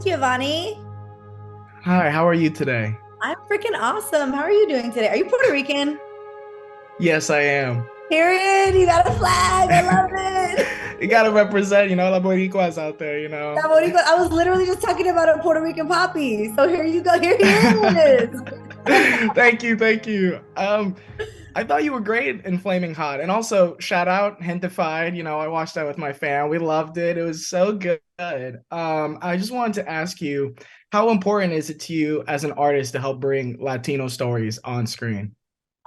Giovanni. Hi, how are you today? I'm freaking awesome. How are you doing today? Are you Puerto Rican? Yes, I am. Period. You got a flag. I love it. You gotta represent, la boricuas out there, you know. That Boricua- I was literally just talking about a Puerto Rican poppy. So here you go. Here he is. Thank you, thank you. I thought you were great in Flaming Hot, and also shout out Hentified. I watched that with my fam. We loved it. It was so good. I just wanted to ask you, how important is it to you as an artist to help bring Latino stories on screen?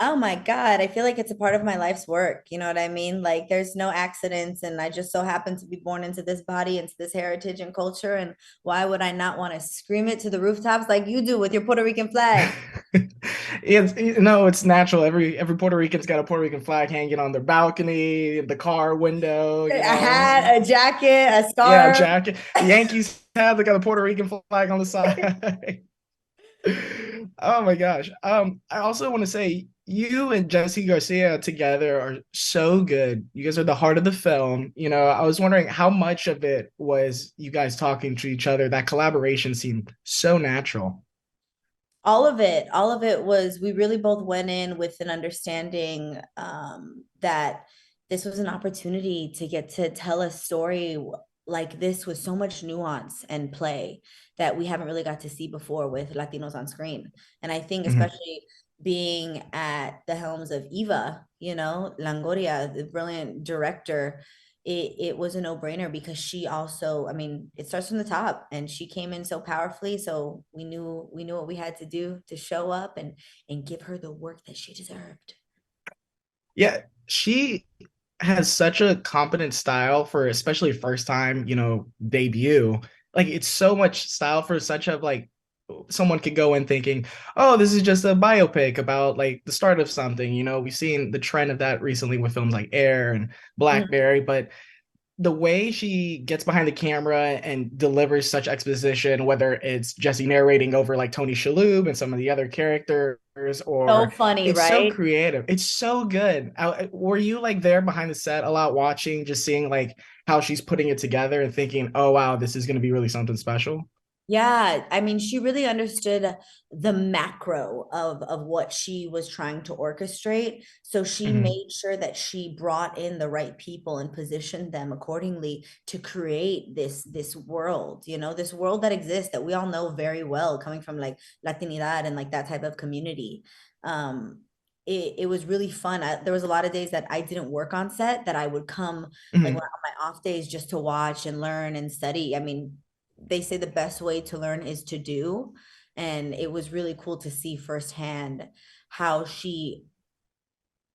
Oh my God. I feel like it's a part of my life's work. You know what I mean? Like there's no accidents. And I just so happen to be born into this body, into this heritage and culture. And why would I not want to scream it to the rooftops like you do with your Puerto Rican flag? It's natural. Every Puerto Rican's got a Puerto Rican flag hanging on their balcony, the car window, A hat, a jacket, a Yeah, scarf. jacket. The Yankees have they got a Puerto Rican flag on the side. Oh my gosh. I also want to say you and Jesse Garcia together are so good. You guys are the heart of the film. I was wondering how much of it was you guys talking to each other. That collaboration seemed so natural. All of it was we really both went in with an understanding that this was an opportunity to get to tell a story like this with so much nuance and play that we haven't really got to see before with Latinos on screen. And I think Mhm. especially being at the helms of Eva, Longoria, the brilliant director, it was a no-brainer because she also, I mean, it starts from the top and she came in so powerfully. So we knew what we had to do to show up and give her the work that she deserved. Yeah, she has such a competent style for especially first time, debut. Like it's so much style for such a like someone could go in thinking, oh, this is just a biopic about like the start of something. We've seen the trend of that recently with films like Air and Mhm. Blackberry, but the way she gets behind the camera and delivers such exposition, whether it's Jesse narrating over like Tony Shalhoub and some of the other characters, So or funny, it's so right? creative. It's so good. Were you like there behind the set a lot watching, just seeing like how she's putting it together and thinking, oh wow, this is going to be really something special? Yeah, I mean, she really understood the macro of what she was trying to orchestrate. So she Mhm. made sure that she brought in the right people and positioned them accordingly to create this world, this world that exists that we all know very well, coming from like Latinidad and like that type of community. It was really fun. There was a lot of days that I didn't work on set that I would come like Mhm. on my off days just to watch and learn and study. I mean, they say the best way to learn is to do. And it was really cool to see firsthand how she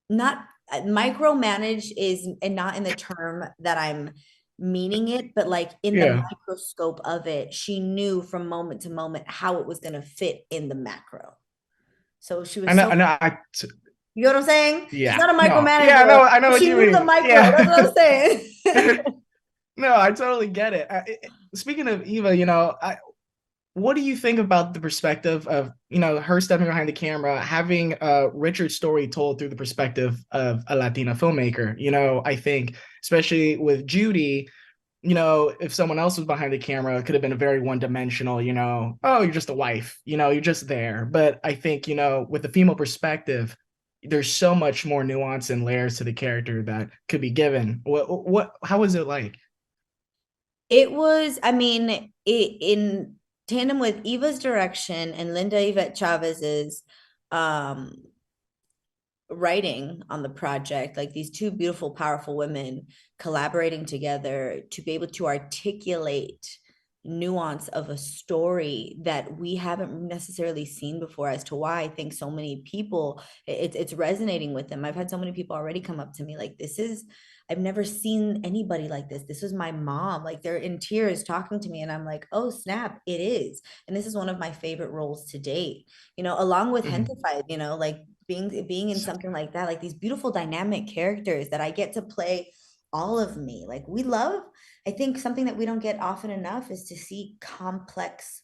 not micromanage is, and not in the term that I'm meaning it, but like in the Yeah. microscope of it, she knew from moment to moment how it was going to fit in the macro. So she I was know, so, I know. you know what I'm saying? She's Yeah. not a No. Yeah, micromanager, I know but what she you knew the mean. micro. That's what I'm Yeah. saying. No, I totally get it. Speaking of Eva, what do you think about the perspective of her stepping behind the camera, having Richard's story told through the perspective of a Latina filmmaker? I think especially with Judy, if someone else was behind the camera, it could have been a very one-dimensional, oh, you're just a wife, you're just there. But I think with the female perspective, there's so much more nuance and layers to the character that could be given. How was it like? It was, I mean, in tandem with Eva's direction and Linda Yvette Chavez's um, writing on the project, like these two beautiful, powerful women collaborating together to be able to articulate nuance of a story that we haven't necessarily seen before, as to why I think so many people it's resonating with them. I've had so many people already come up to me like, this is, I've never seen anybody like this was my mom, like they're in tears talking to me, and I'm like, oh snap, it is. And this is one of my favorite roles to date, along with Mhm. Hentified, like being in something like that, like these beautiful dynamic characters that I get to play all of me. Like we love, I think something that we don't get often enough is to see complex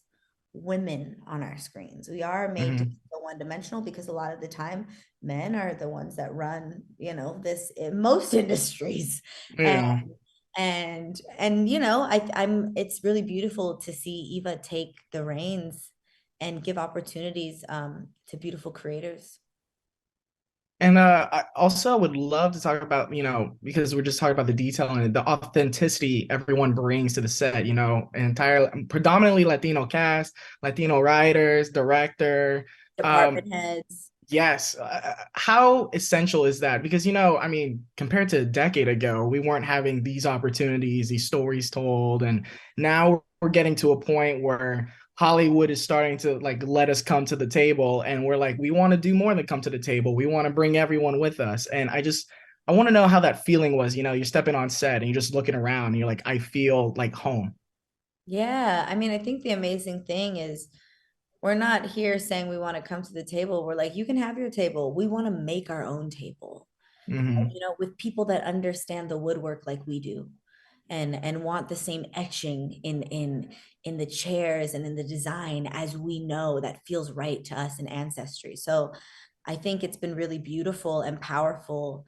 women on our screens. We are made to be Mhm. so one dimensional because a lot of the time men are the ones that run, this in most industries. And Yeah. And you know, I'm it's really beautiful to see Eva take the reins and give opportunities to beautiful creators. And I also would love to talk about, because we're just talking about the detail and the authenticity everyone brings to the set, entire predominantly Latino cast, Latino writers, director. Um, Department heads. yes. How essential is that? Because, I mean, compared to a decade ago, we weren't having these opportunities, these stories told. And now we're getting to a point where Hollywood is starting to like let us come to the table. And we're like, we want to do more than come to the table. We want to bring everyone with us. And I want to know how that feeling was. You're stepping on set and you're just looking around and you're like, I feel like home. Yeah, I mean, I think the amazing thing is we're not here saying we want to come to the table. We're like, you can have your table. We want to make our own table, Hmm. you know, with people that understand the woodwork like we do, and want the same etching in the chairs and in the design as we know that feels right to us in ancestry. So I think it's been really beautiful and powerful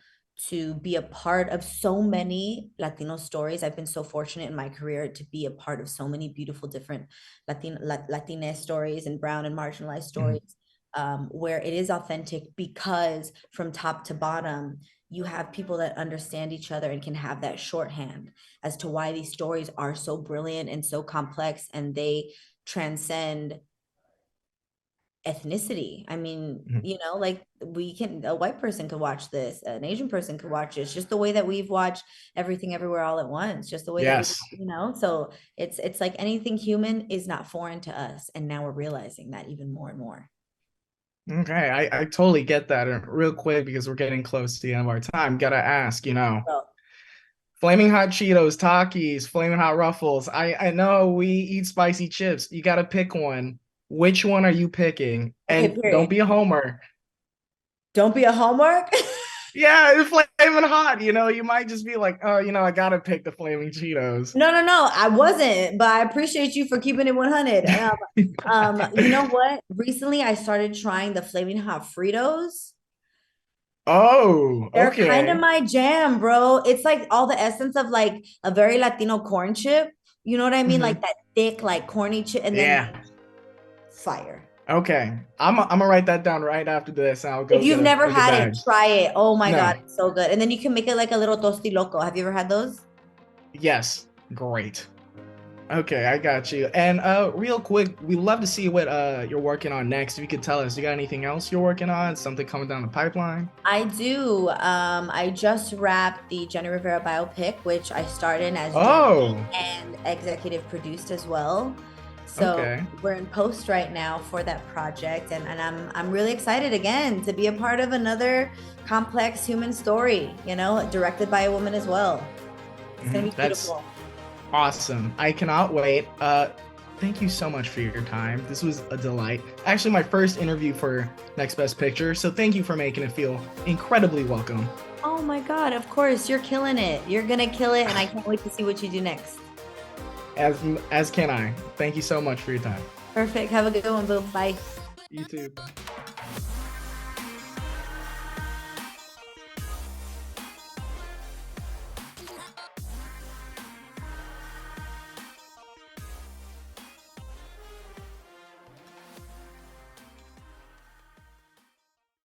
to be a part of so many Latino stories. I've been so fortunate in my career to be a part of so many beautiful different Latina stories and brown and marginalized Hmm. stories, where it is authentic because from top to bottom, you have people that understand each other and can have that shorthand as to why these stories are so brilliant and so complex, and they transcend ethnicity. I mean, you know, like a white person could watch this, an Asian person could watch this, just the way that we've watched Everything Everywhere All at Once, just the way that we, Yes. you know, so it's like anything human is not foreign to us. And now we're realizing that even more and more. Okay, I totally get that. And real quick, because we're getting close to the end of our time, gotta ask, So, Flaming Hot Cheetos, Takis, Flaming Hot Ruffles. I know we eat spicy chips. You gotta pick one. Which one are you picking? okay, And don't period. be a homer. Don't be a homework. Yeah, it's flaming hot. You might just be like, oh, I gotta pick the Flaming Cheetos. No, no, no, I wasn't, but I appreciate you for keeping it 100. You know what? Recently I started trying the Flaming Hot Fritos. Oh, They're kind of okay. my jam, bro. It's like all the essence of like a very Latino corn chip. You know what I mean? Like Hmm. that thick, like corny chip, and then Yeah. like fire. Okay. I'm gonna write that down right after this, and I'll If go you've get never a good had it, bag. try it. Oh my God, No. it's so good. And then you can make it like a little tosti loco. Have you ever had those? Yes. Great. Okay, I got you. And real quick, we love to see what you're working on next. If you could tell us, you got anything else you're working on? Something coming down the pipeline? I do. I just wrapped the Jenny Rivera biopic, which I starred in as Jenny Oh, and executive produced as well. So okay. we're in post right now for that project, and I'm really excited again to be a part of another complex human story, you know, directed by a woman as well. It's gonna be That's beautiful. awesome. I cannot wait. Thank you so much for your time. This was a delight. Actually, my first interview for Next Best Picture, so thank you for making it feel incredibly welcome. Oh my God, of course, you're killing it. You're gonna kill it, and I can't wait to see what you do next. As as can I. Thank you so much for your time. Perfect. Have a good one, Boo. Bye. You too.